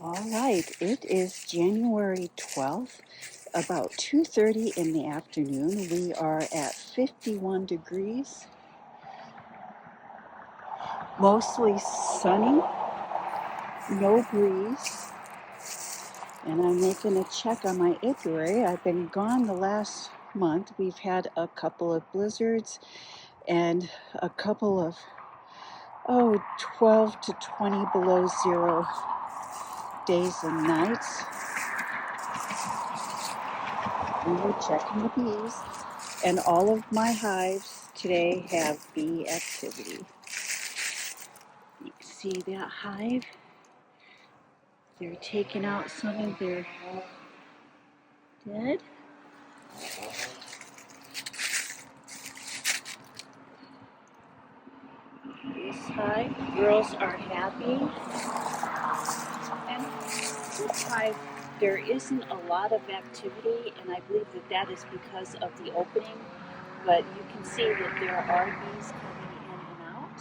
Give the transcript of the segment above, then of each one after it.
All right, it is January 12th, about 2:30 in the afternoon. We are at 51 degrees, mostly sunny, no breeze, and I'm making a check on my apiary. I've been gone the last month. We've had a couple of blizzards and a couple of 12 to 20 below zero days and nights. We were checking the bees, and all of my hives today have bee activity. You can see that hive. They're taking out some of their dead. This hive, girls are happy. And this hive, there isn't a lot of activity, and I believe that that is because of the opening. But you can see that there are bees coming in and out.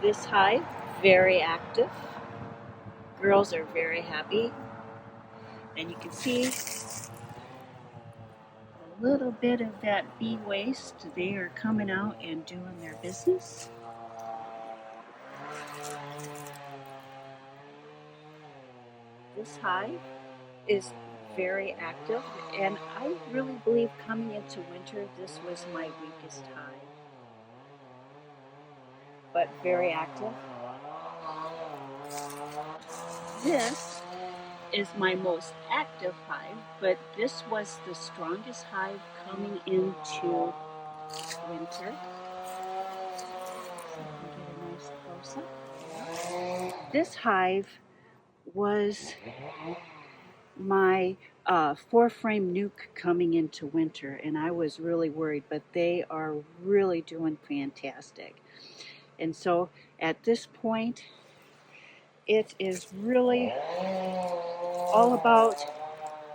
This hive, very active. Girls are very happy. And you can see a little bit of that bee waste. They are coming out and doing their business. This hive is very active, and I really believe coming into winter, this was my weakest hive. But very active. This is my most active hive, but this was the strongest hive coming into winter. So I can get a nice close-up. This hive was my four-frame nuke coming into winter, and I was really worried, but they are really doing fantastic. And so at this point, it is really all about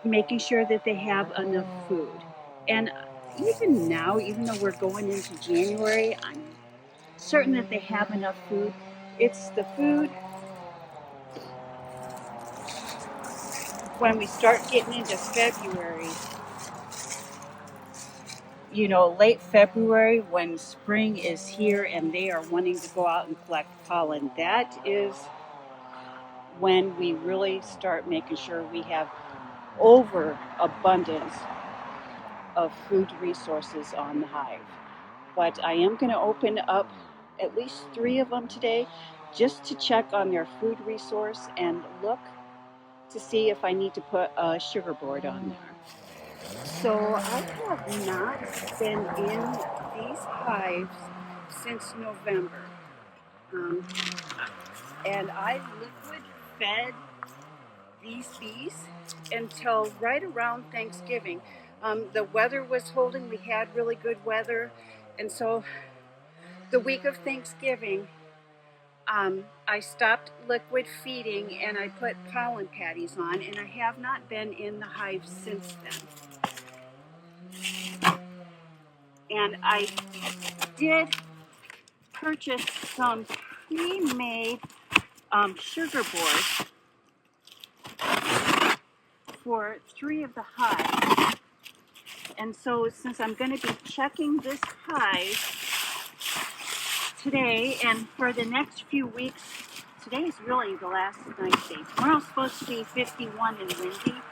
making sure that they have enough food. And even now, even though we're going into January, I'm certain that they have enough food. It's the food when we start getting into February, late February, when spring is here and they are wanting to go out and collect pollen. That is when we really start making sure we have overabundance of food resources on the hive. But I am going to open up at least 3 of them today just to check on their food resource and look to see if I need to put a sugar board on there. So I have not been in these hives since November. And I liquid fed these bees until right around Thanksgiving. The weather was holding, we had really good weather, and so the week of Thanksgiving, I stopped liquid feeding and I put pollen patties on, and I have not been in the hive since then. And I did purchase some pre-made sugar boards for 3 of the hives. And so since I'm going to be checking this hive today and for the next few weeks, today is really the last nice day. Tomorrow's supposed to be 51 and windy.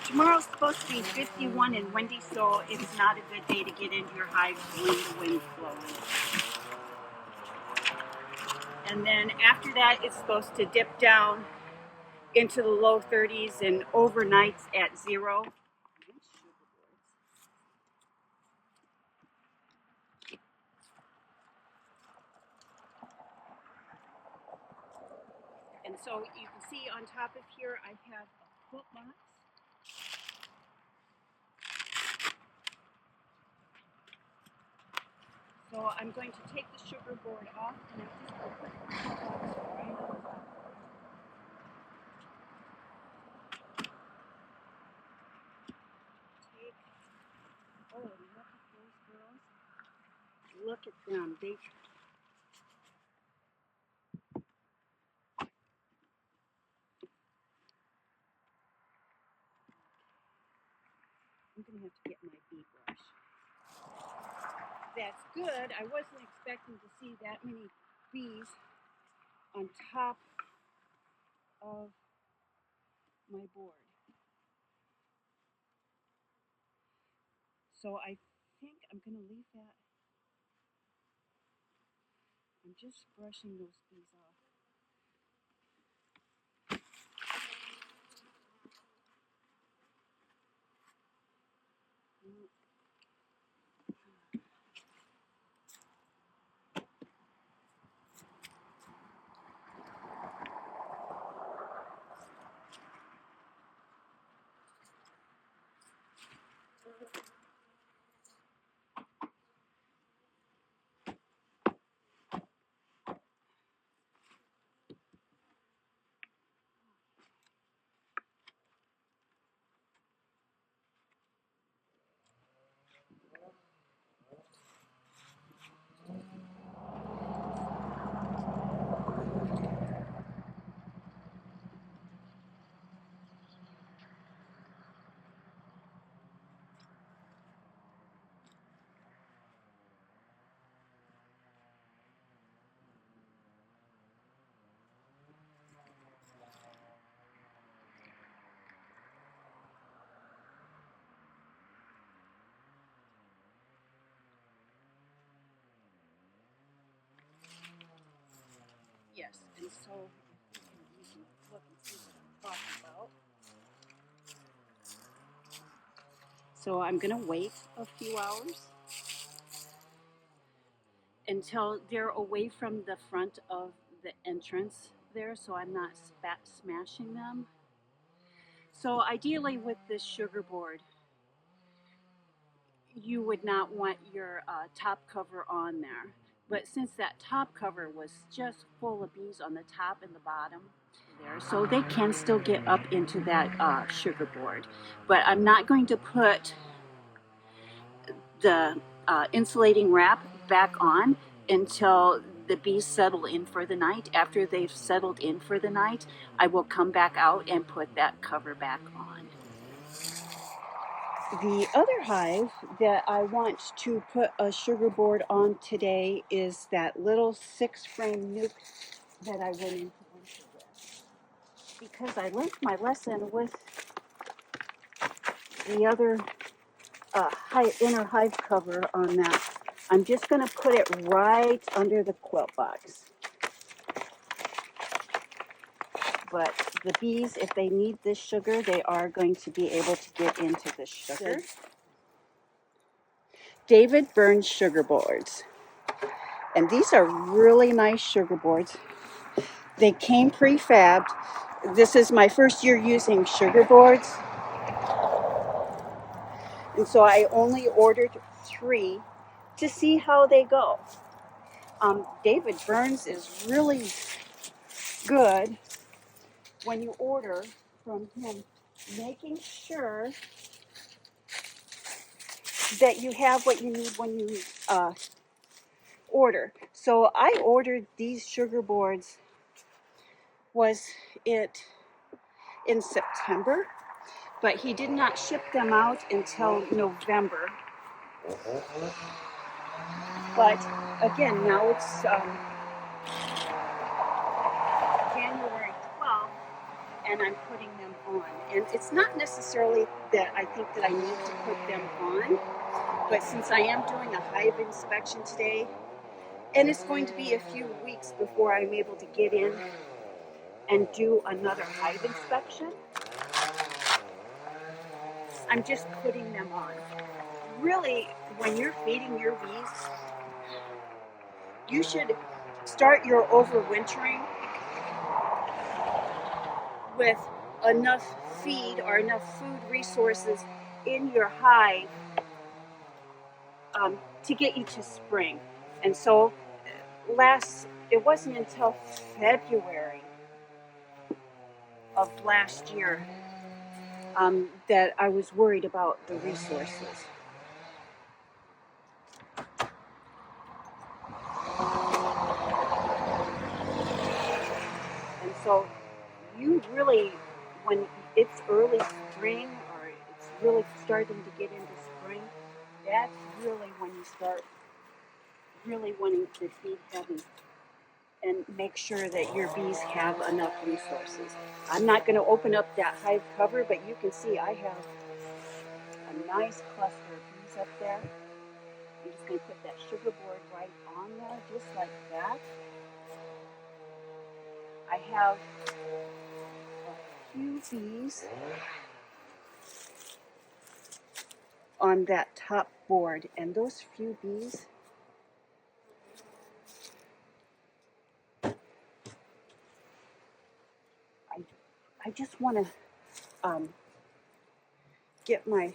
Tomorrow's supposed to be 51 and windy, so it's not a good day to get into your hives when the wind's blowing. And then after that, it's supposed to dip down into the low 30s and overnights at 0. And so you can see on top of here, I have a foot box. So I'm going to take the sugar board off and I'm just going to put the foot box right on top. look at them. I'm going to have to get my bee brush. That's good. I wasn't expecting to see that many bees on top of my board. So I think I'm going to leave that. I'm just brushing those bees off. Yes, and so you can look and see what I'm talking about. So I'm going to wait a few hours until they're away from the front of the entrance there, so I'm not smashing them. So ideally with this sugar board, you would not want your top cover on there. But since that top cover was just full of bees on the top and the bottom there, so they can still get up into that sugar board. But I'm not going to put the insulating wrap back on until the bees settle in for the night. After they've settled in for the night, I will come back out and put that cover back on. The other hive that I want to put a sugar board on today is that little 6-frame nuke that I went into winter with. Because I linked my lesson with the other inner hive cover on that, I'm just going to put it right under the quilt box. But the bees, if they need this sugar, they are going to be able to get into the sugar. David Burns sugar boards. And these are really nice sugar boards. They came prefabbed. This is my first year using sugar boards. And so I only ordered 3 to see how they go. David Burns is really good when you order from him, making sure that you have what you need when you order. So I ordered these sugar boards, was it in September, but he did not ship them out until November. But again, now it's January 12th, and I'm putting them on. And it's not necessarily that I think that I need to put them on, but since I am doing a hive inspection today, and it's going to be a few weeks before I'm able to get in and do another hive inspection, I'm just putting them on. Really, when you're feeding your bees, you should start your overwintering with enough feed or enough food resources in your hive to get you to spring. And so it wasn't until February of last year that I was worried about the resources. really, when it's early spring or it's really starting to get into spring, that's really when you start really wanting to feed heavy and make sure that your bees have enough resources. I'm not going to open up that hive cover, but you can see I have a nice cluster of bees up there. I'm just going to put that sugar board right on there, just like that. I have a few bees on that top board, and those few bees, I just want to get my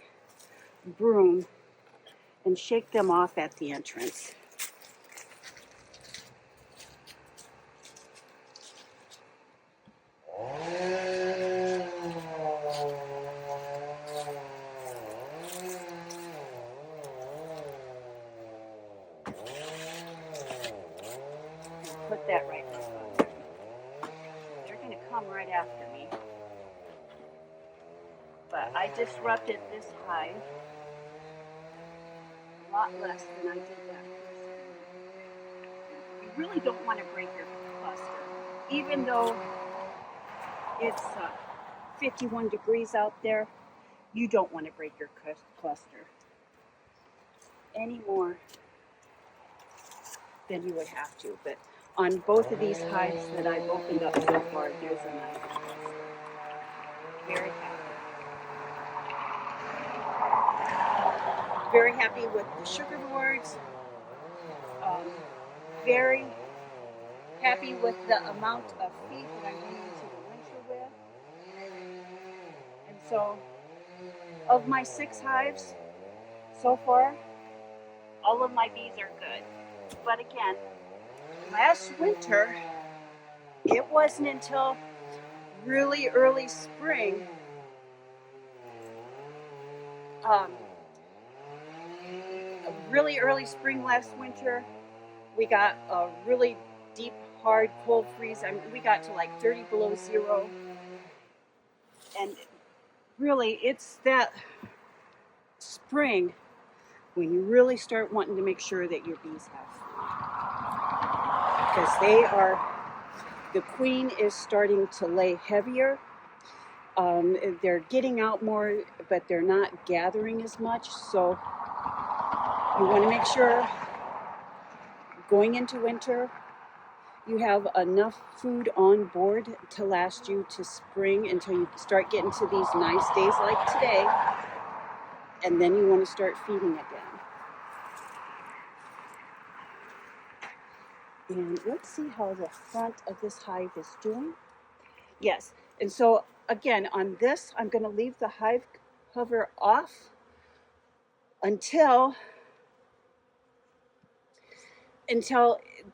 broom and shake them off at the entrance. Put that right there. They're going to come right after me. But I disrupted this hive a lot less than I did that first. You really don't want to break your cluster. Even though it's 51 degrees out there, you don't want to break your cluster any more than you would have to. But on both of these hives that I've opened up so far, there's a nice cluster. Very happy. Very happy with the sugar boards. Very happy with the amount of feed that I'm going into the winter with. And so, of my 6 hives so far, all of my bees are good. But again, last winter, it wasn't until really early spring, really early spring last winter, we got a really deep, hard, cold freeze. I mean, we got to like 30 below zero. And really, it's that spring when you really start wanting to make sure that your bees have food. Because the queen is starting to lay heavier. They're getting out more, but they're not gathering as much. So you want to make sure going into winter, you have enough food on board to last you to spring until you start getting to these nice days like today. And then you want to start feeding again. And let's see how the front of this hive is doing. Yes, and so again, on this, I'm going to leave the hive cover off until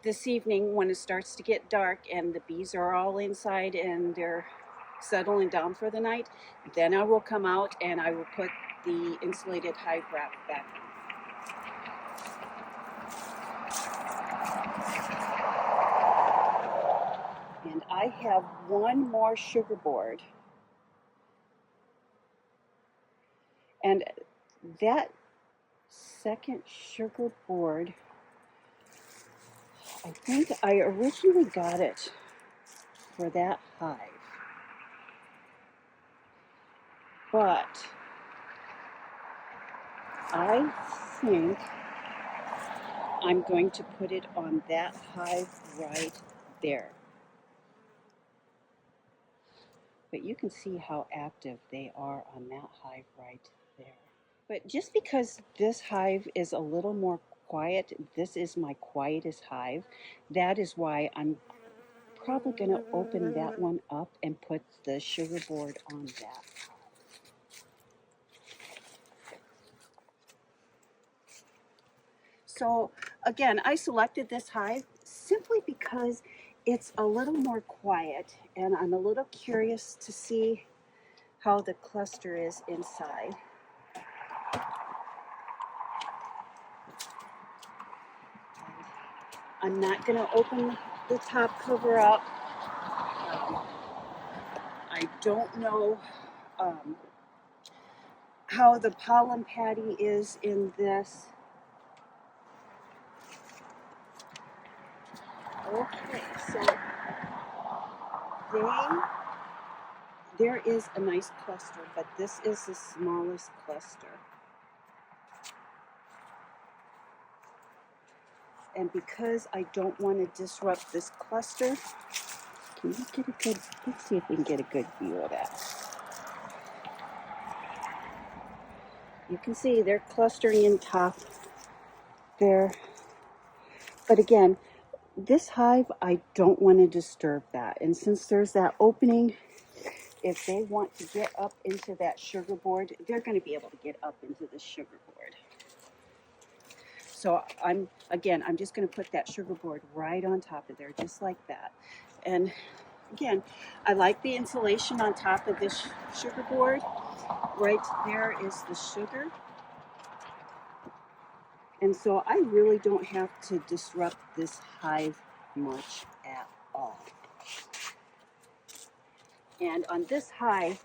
this evening when it starts to get dark and the bees are all inside and they're settling down for the night. Then I will come out and I will put the insulated hive wrap back on. And I have one more sugar board. And that second sugar board, I think I originally got it for that hive. But I think I'm going to put it on that hive right there. But you can see how active they are on that hive right there. But just because this hive is a little more quiet, this is my quietest hive, that is why I'm probably going to open that one up and put the sugar board on that. So again, I selected this hive simply because it's a little more quiet and I'm a little curious to see how the cluster is inside. I'm not going to open the top cover up. don't know how the pollen patty is in this. Okay, so there is a nice cluster, but this is the smallest cluster. And because I don't want to disrupt this cluster, can you get a good, let's see if we can get a good view of that. You can see they're clustering in top there. But again, this hive, I don't want to disturb that. And since there's that opening, if they want to get up into that sugar board, they're going to be able to get up into the sugar board. So I'm just going to put that sugar board right on top of there, just like that. And again, I like the insulation on top of this sugar board. Right there is the sugar. And so I really don't have to disrupt this hive much at all. And on this hive,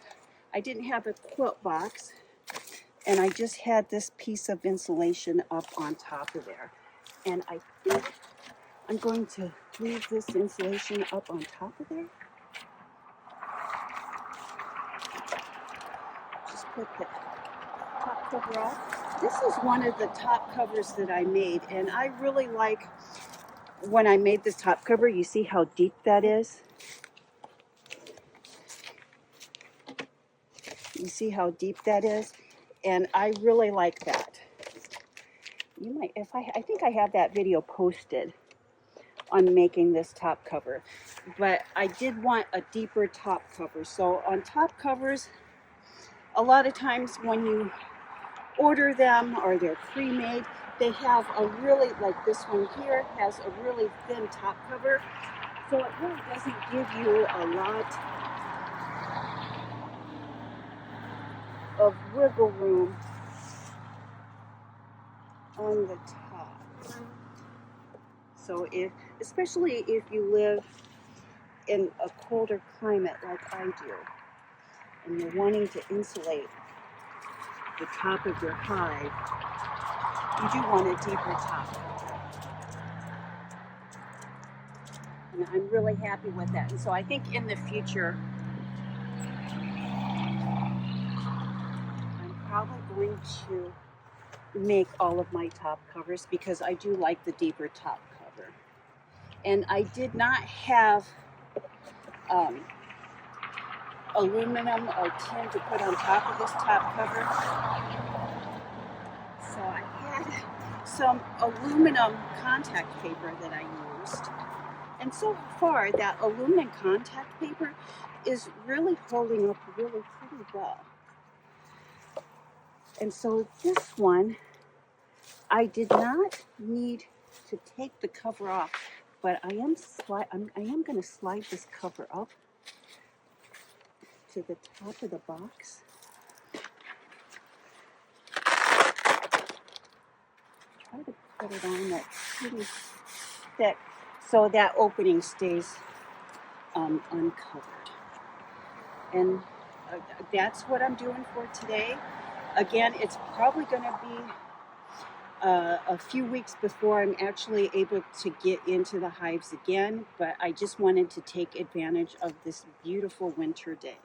I didn't have a quilt box, and I just had this piece of insulation up on top of there. And I think I'm going to leave this insulation up on top of there. Just put the top cover off. This is one of the top covers that I made, and I really like when I made this top cover. You see how deep that is? You see how deep that is? And I really like that. You might, I think I have that video posted on making this top cover, but I did want a deeper top cover. So on top covers, a lot of times when you order them or they're pre-made, they have a really, like this one here, has a really thin top cover. So it really doesn't give you a lot of wiggle room on the top. So especially if you live in a colder climate like I do, and you're wanting to insulate the top of your hive, you do want a deeper top cover. And I'm really happy with that. And so I think in the future, I'm probably going to make all of my top covers because I do like the deeper top cover. And I did not have aluminum or tin to put on top of this top cover. So I had some aluminum contact paper that I used. And so far, that aluminum contact paper is really holding up really pretty well. And so this one, I did not need to take the cover off, but I am going to slide this cover up to the top of the box. Try to put it on that pretty thick so that opening stays uncovered. And that's what I'm doing for today. Again, it's probably going to be a few weeks before I'm actually able to get into the hives again, but I just wanted to take advantage of this beautiful winter day.